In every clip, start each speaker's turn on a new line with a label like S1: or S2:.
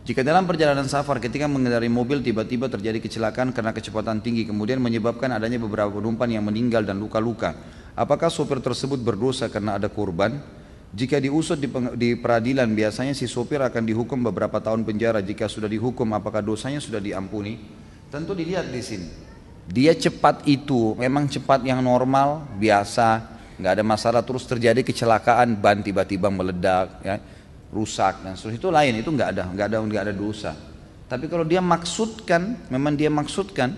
S1: Jika dalam perjalanan safar ketika mengendarai mobil tiba-tiba terjadi kecelakaan karena kecepatan tinggi kemudian menyebabkan adanya beberapa penumpang yang meninggal dan luka-luka, apakah sopir tersebut berdosa karena ada korban? Jika diusut di peradilan biasanya si sopir akan dihukum beberapa tahun penjara. Jika sudah dihukum apakah dosanya sudah diampuni? Tentu dilihat di sini. Dia cepat itu memang cepat yang normal biasa, nggak ada masalah, terus terjadi kecelakaan ban tiba-tiba meledak ya, rusak dan seterusnya, itu lain, itu nggak ada dosa. Tapi kalau dia maksudkan, memang dia maksudkan,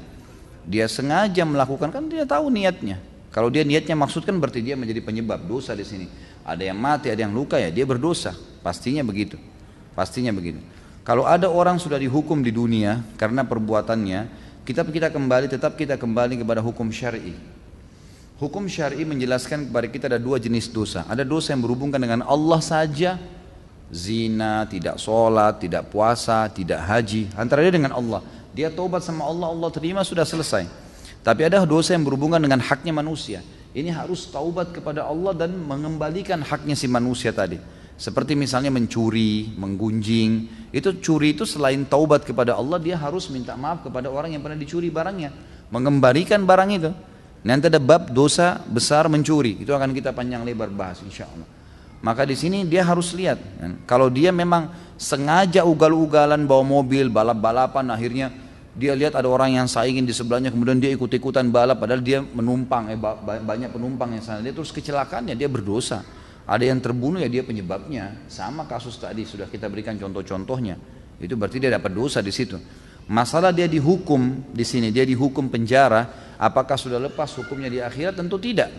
S1: dia sengaja melakukan, kan dia tahu niatnya. Kalau dia niatnya maksudkan berarti dia menjadi penyebab dosa di sini. Ada yang mati, ada yang luka, ya dia berdosa, pastinya begitu, pastinya begitu. Kalau ada orang sudah dihukum di dunia karena perbuatannya, tetap kita kembali kepada hukum syar'i. Hukum syar'i menjelaskan kepada kita ada dua jenis dosa. Ada dosa yang berhubungan dengan Allah saja, zina, tidak sholat, tidak puasa, tidak haji, antara dia dengan Allah. Dia taubat sama Allah, Allah terima, sudah selesai. Tapi ada dosa yang berhubungan dengan haknya manusia. Ini harus taubat kepada Allah dan mengembalikan haknya si manusia tadi. Seperti misalnya mencuri, menggunjing. Itu curi itu selain taubat kepada Allah, dia harus minta maaf kepada orang yang pernah dicuri barangnya, mengembalikan barang itu. Nanti ada bab dosa besar mencuri, itu akan kita panjang lebar bahas insya Allah. Maka di sini dia harus lihat, kan? Kalau dia memang sengaja ugal-ugalan bawa mobil, balap-balapan, akhirnya dia lihat ada orang yang saingin di sebelahnya, kemudian dia ikut-ikutan balap, padahal dia menumpang, banyak penumpang yang sana, dia terus kecelakaannya, dia berdosa. Ada yang terbunuh, ya dia penyebabnya. Sama kasus tadi sudah kita berikan contoh-contohnya. Itu berarti dia dapat dosa di situ. Masalah dia dihukum di sini, dia dihukum penjara, apakah sudah lepas hukumnya di akhirat? Tentu tidak.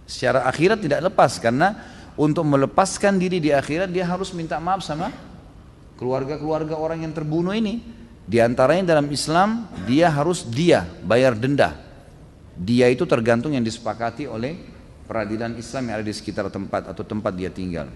S1: Secara akhirat tidak lepas, karena untuk melepaskan diri di akhirat dia harus minta maaf sama keluarga-keluarga orang yang terbunuh ini. Di antaranya dalam Islam dia harus bayar denda. Dia itu tergantung yang disepakati oleh peradilan Islam yang ada di sekitar tempat atau tempat dia tinggal.